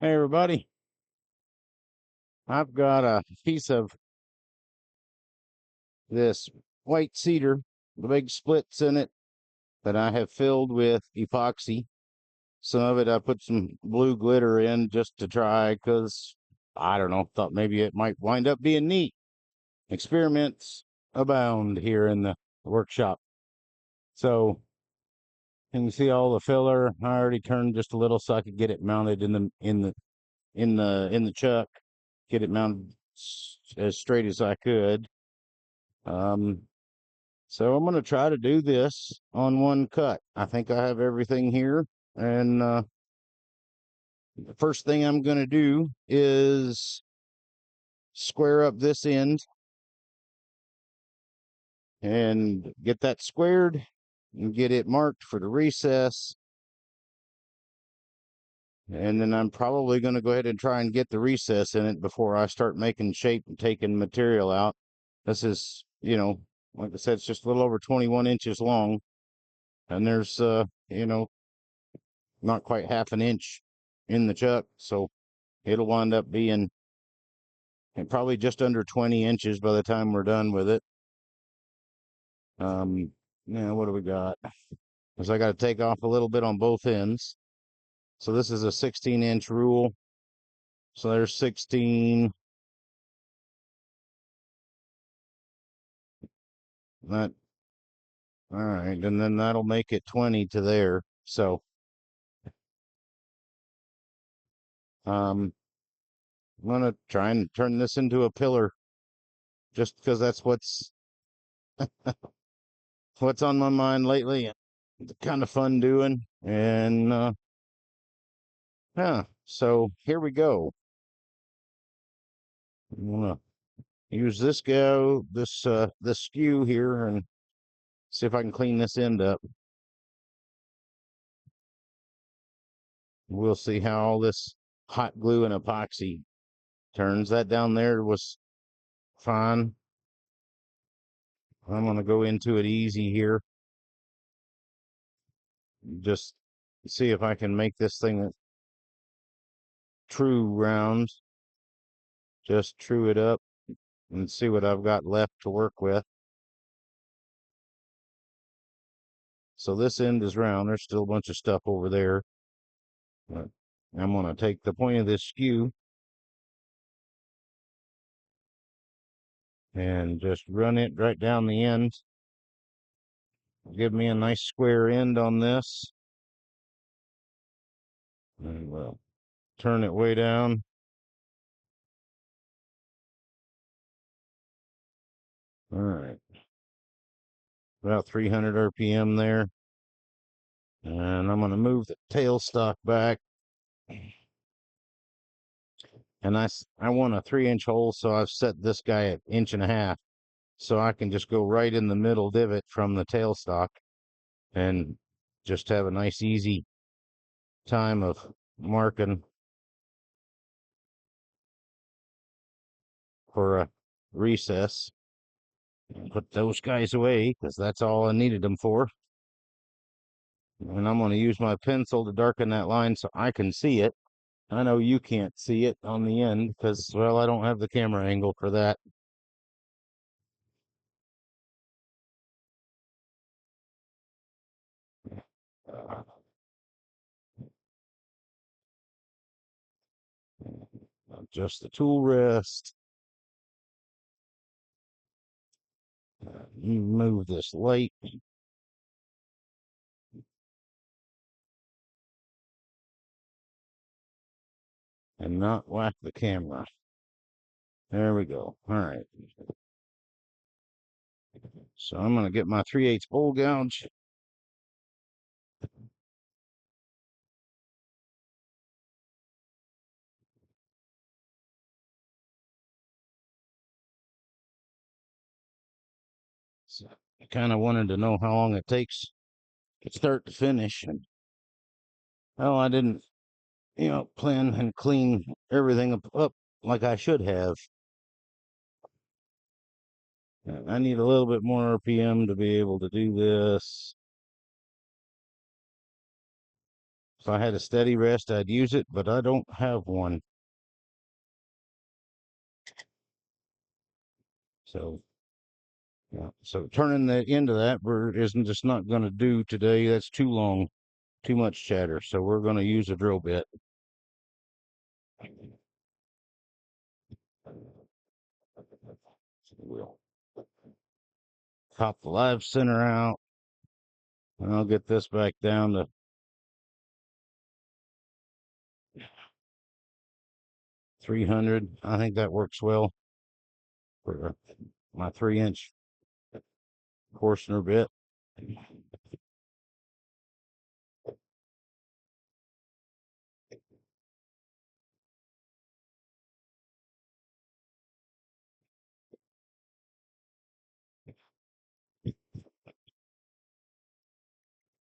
Hey everybody, I've got a piece of this white cedar, the big splits in it that I have filled with epoxy. Some of it I put some blue glitter in just to try because I don't know, thought maybe it might wind up being neat. Experiments abound here in the workshop. So you can see all the filler. I already turned just a little so I could get it mounted in the chuck, get it mounted as straight as I could. Um, so I'm going to try to do this on one cut. I think I have everything here. And the first thing I'm going to do is square up this end and get that squared and get it marked for the recess. And then I'm probably going to go ahead and try and get the recess in it before I start making shape and taking material out. This is, like I said, it's just a little over 21 inches long. And there's, not quite half an inch in the chuck. So it'll wind up being probably just under 20 inches by the time we're done with it. Now what do we got? Because I got to take off a little bit on both ends. So this is a 16-inch rule. So there's 16. That, all right, and then that'll make it 20 to there. So I'm gonna try and turn this into a pillar just because that's what's on my mind lately. It's kind of fun doing. And yeah, so here we go. I'm gonna use this skew here and see if I can clean this end up. We'll see how all this hot glue and epoxy turns. That down there was fine. I'm gonna go into it easy here. Just see if I can make this thing true round. Just true it up and see what I've got left to work with. So this end is round. There's still a bunch of stuff over there. But I'm going to take the point of this skew and just run it right down the end. Give me a nice square end on this. And we'll turn it way down. All right. About 300 RPM there. And I'm going to move the tailstock back. And I want a 3-inch hole, so I've set this guy at 1.5 inches. So I can just go right in the middle divot from the tailstock and just have a nice easy time of marking for a recess. Put those guys away because that's all I needed them for. And I'm going to use my pencil to darken that line so I can see it. I know you can't see it on the end because, well, I don't have the camera angle for that. Adjust the tool rest. Move this light. And not whack the camera. There we go. All right. So I'm going to get my 3/8 bowl gouge. So I kind of wanted to know how long it takes to start to finish. And well, I didn't, plan and clean everything up like I should have. I need a little bit more RPM to be able to do this. If I had a steady rest, I'd use it, but I don't have one. So, yeah. So turning that into that isn't just not going to do today. That's too long, too much chatter. So we're going to use a drill bit. So we'll pop the live center out, and I'll get this back down to 300. I think that works well for my 3-inch Forstner bit.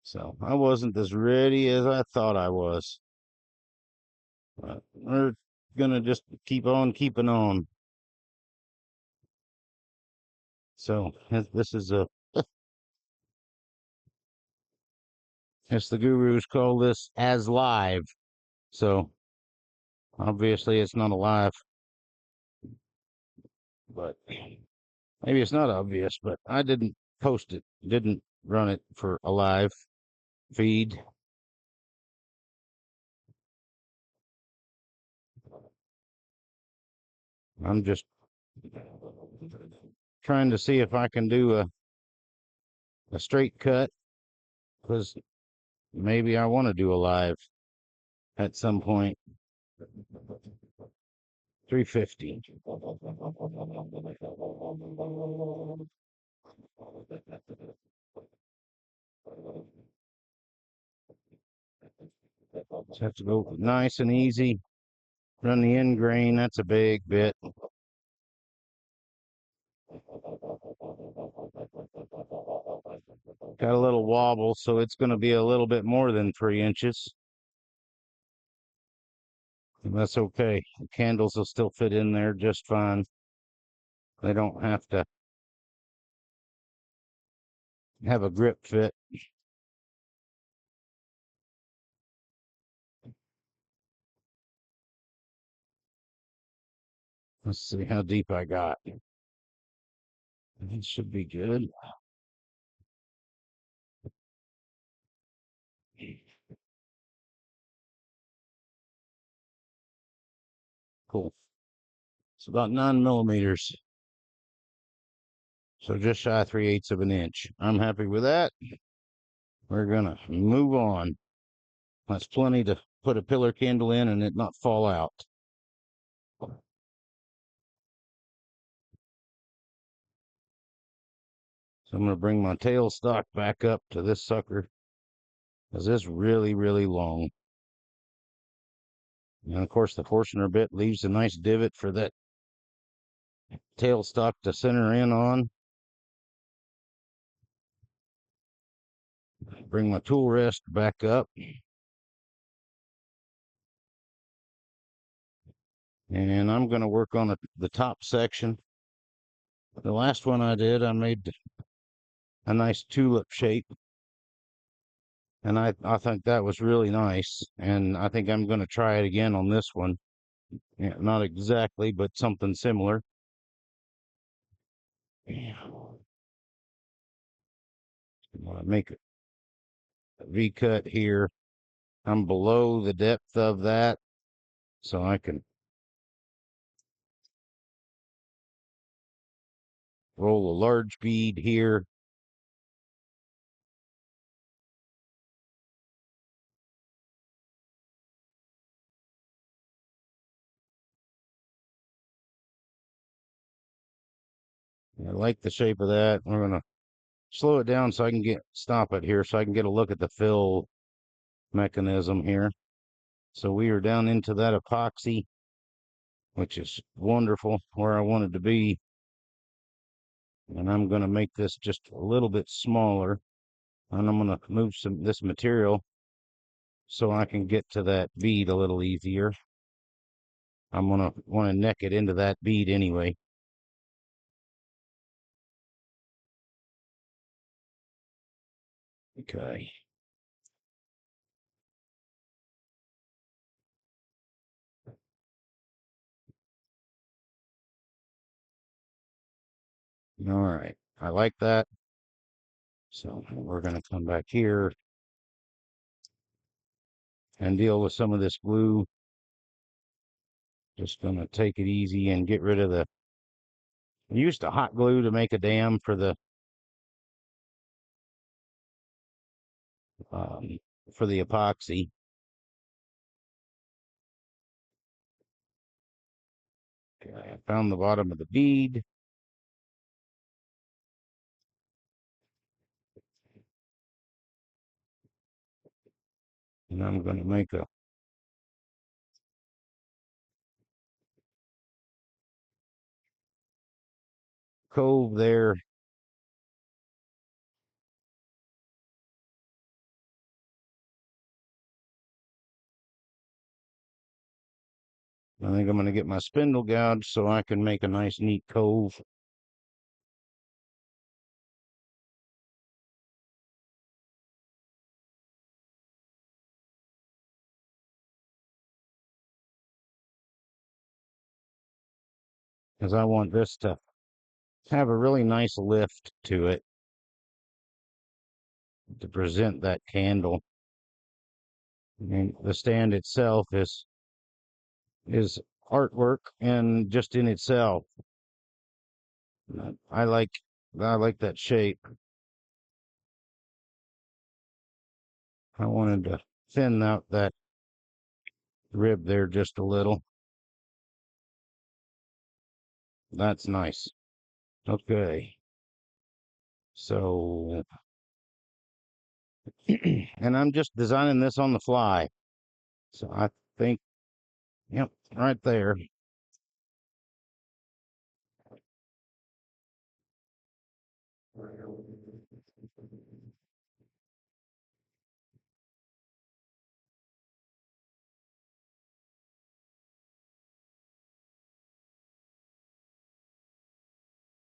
So I wasn't as ready as I thought I was. But we're gonna just keep on keeping on. So this is a, as the gurus call this, as live. So obviously it's not alive, but maybe it's not obvious, but I didn't post it, didn't run it for a live feed. I'm just trying to see if I can do a straight cut, because maybe I want to do a live at some point. 350. Just have to go nice and easy. Run the end grain. That's a big bit. Got a little wobble, so it's going to be a little bit more than 3 inches. And that's okay. The candles will still fit in there just fine. They don't have to have a grip fit. Let's see how deep I got. It should be good. Cool. It's about 9 millimeters. So just shy of 3/8 of an inch. I'm happy with that. We're gonna move on. That's plenty to put a pillar candle in and it not fall out. So I'm gonna bring my tailstock back up to this sucker, because it's really, really long. And of course the Forstner bit leaves a nice divot for that tailstock to center in on. Bring my tool rest back up. And I'm going to work on the top section. The last one I did, I made a nice tulip shape. And I think that was really nice. And I think I'm going to try it again on this one. Yeah, not exactly, but something similar. Make a V-cut here. I'm below the depth of that, so I can roll a large bead here. I like the shape of that. We're going to slow it down so I can stop it here so I can get a look at the fill mechanism here. So we are down into that epoxy, which is wonderful, where I wanted to be. And I'm going to make this just a little bit smaller. And I'm going to move this material so I can get to that bead a little easier. I'm going to want to neck it into that bead anyway. Okay. All right, I like that. So we're going to come back here and deal with some of this glue. Just going to take it easy and get rid of the. I used to hot glue to make a dam um, for the epoxy. Okay, I found the bottom of the bead. And I'm going to make a cove there. I think I'm going to get my spindle gouge so I can make a nice neat cove. Because I want this to have a really nice lift to it to present that candle. And the stand itself is artwork and just in itself. I like I like that shape. I wanted to thin out that rib there just a little. That's nice. Okay. So, and I'm just designing this on the fly. So I think, yep, right there.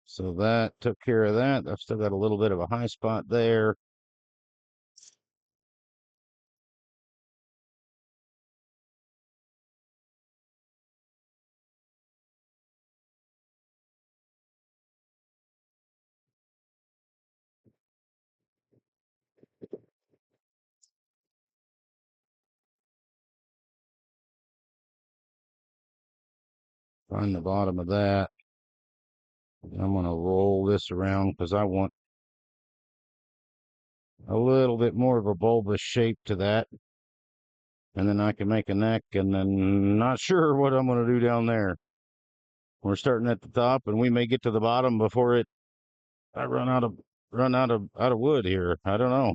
So that took care of that. I've still got a little bit of a high spot there. Find the bottom of that. I'm going to roll this around because I want a little bit more of a bulbous shape to that. And then I can make a neck, and then not sure what I'm going to do down there. We're starting at the top and we may get to the bottom before I run out of wood here. I don't know.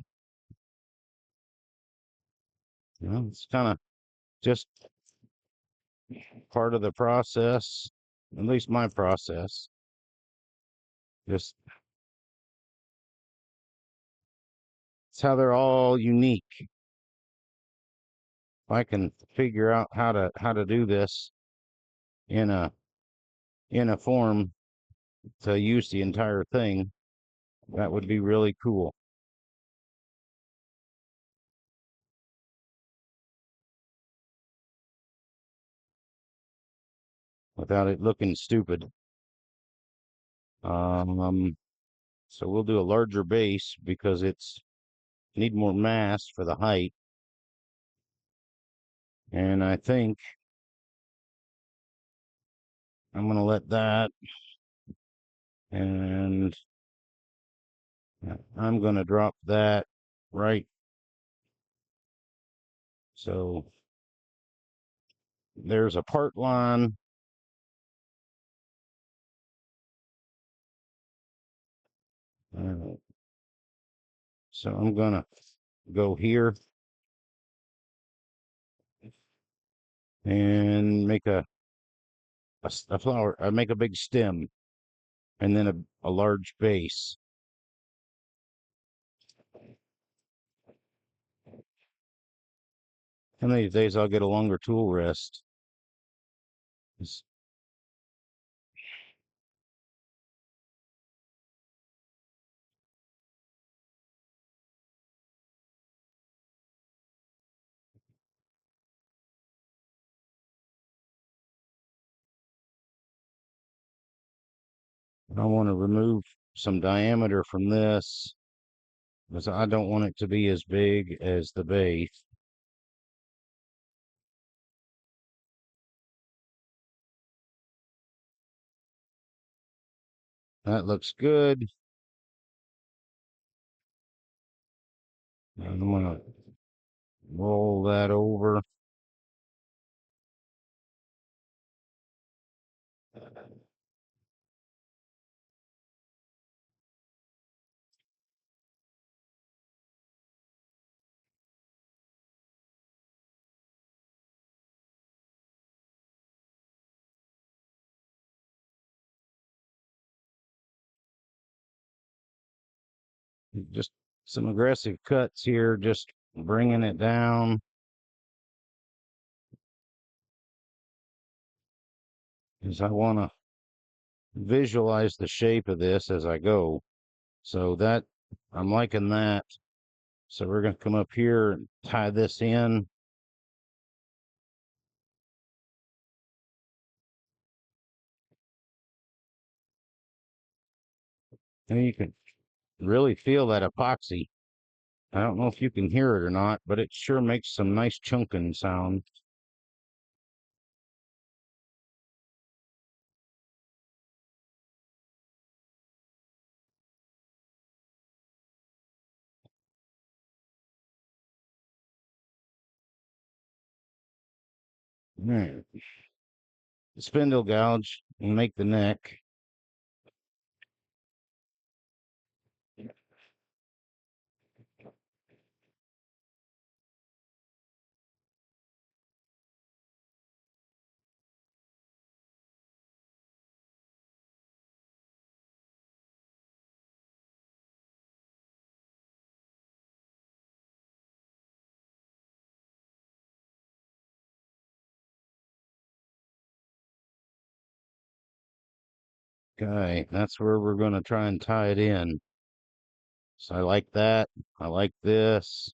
You know, it's kind of just part of the process, at least my process. Just it's how they're all unique. If I can figure out how to do this in a form to use the entire thing, that would be really cool. Without it looking stupid. Um, so we'll do a larger base because it's need more mass for the height. And I think I'm going to let that, and I'm going to drop that right. So there's a part line. So I'm going to go here and make a flower. I make a big stem and then a large base. How many days I'll get a longer tool rest? It's- I want to remove some diameter from this because I don't want it to be as big as the base. That looks good. I'm going to roll that over. Just some aggressive cuts here, just bringing it down. Because I want to visualize the shape of this as I go. So that, I'm liking that. So we're going to come up here and tie this in. And you can really feel that epoxy. I don't know if you can hear it or not, but it sure makes some nice chunking sound. All right. Spindle gouge and make the neck. Okay, that's where we're going to try and tie it in. So I like that. I like this.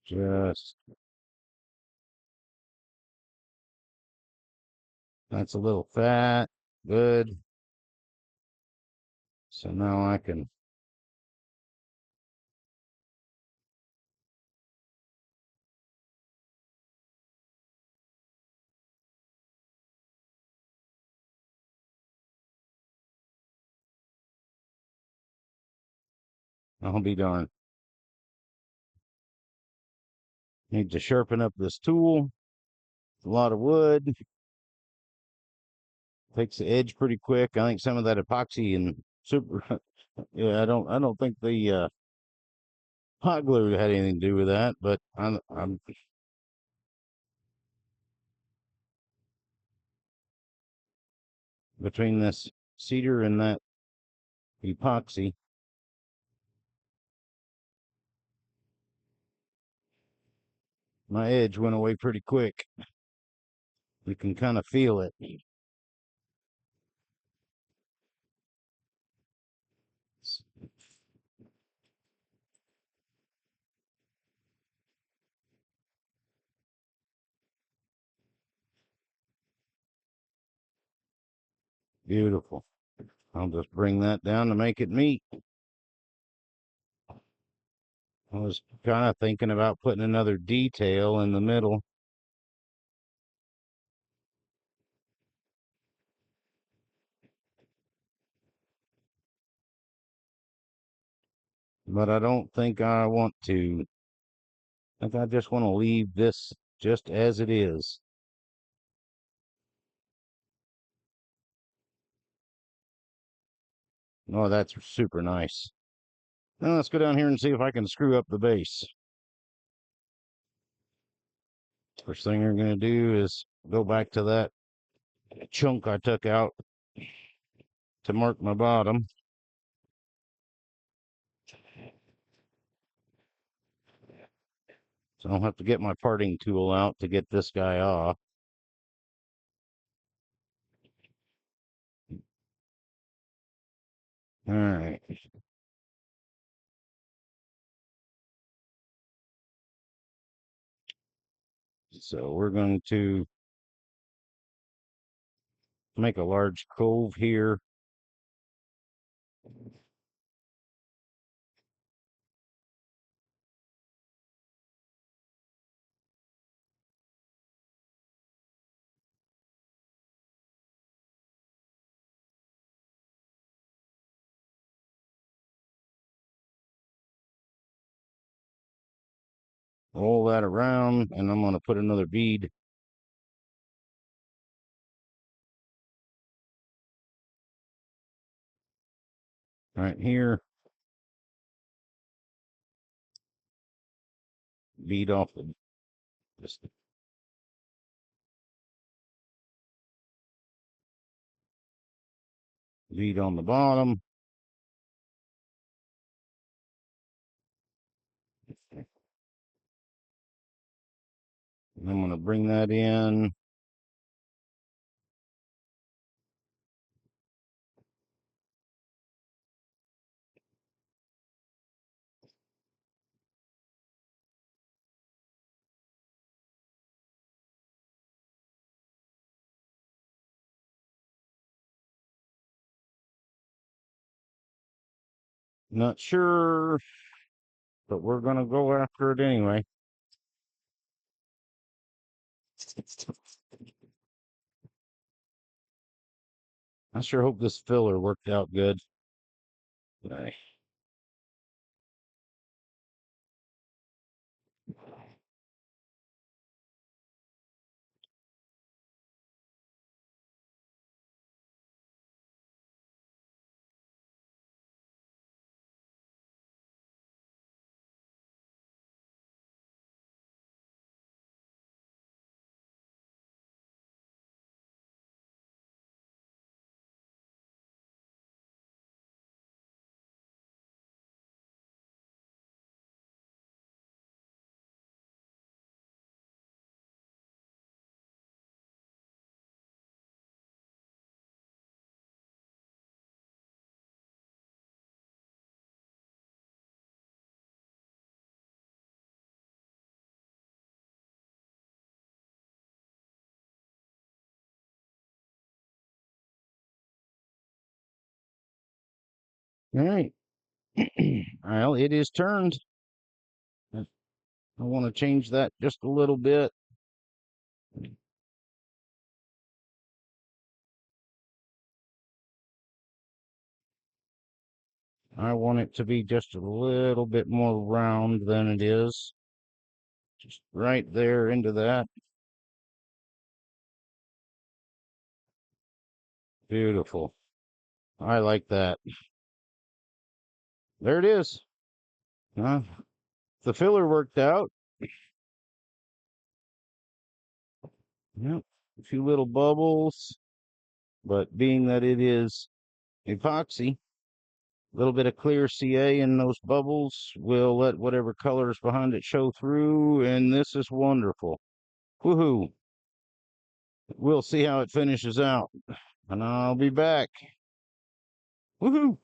Just, that's a little fat. Good. So now I'll be darned. Need to sharpen up this tool. A lot of wood. Takes the edge pretty quick. I think some of that epoxy and super yeah, I don't think the hot glue had anything to do with that, but I'm between this cedar and that epoxy. My edge went away pretty quick. You can kind of feel it. Beautiful. I'll just bring that down to make it meet. I was kind of thinking about putting another detail in the middle. But I don't think I want to. I think I just want to leave this just as it is. Oh, that's super nice. Now let's go down here and see if I can screw up the base. First thing we're going to do is go back to that chunk I took out to mark my bottom. So I'll have to get my parting tool out to get this guy off. All right. So we're going to make a large cove here. Roll that around, and I'm going to put another bead right here. Bead off the just bead on the bottom. And I'm going to bring that in. Not sure, but we're going to go after it anyway. I sure hope this filler worked out good. Okay. All right. Well, it is turned. I want to change that just a little bit. I want it to be just a little bit more round than it is. Just right there into that. Beautiful. I like that. There it is. The filler worked out. Yep. A few little bubbles, but being that it is epoxy, a little bit of clear CA in those bubbles will let whatever color is behind it show through, and this is wonderful. Woohoo! We'll see how it finishes out, and I'll be back. Woohoo!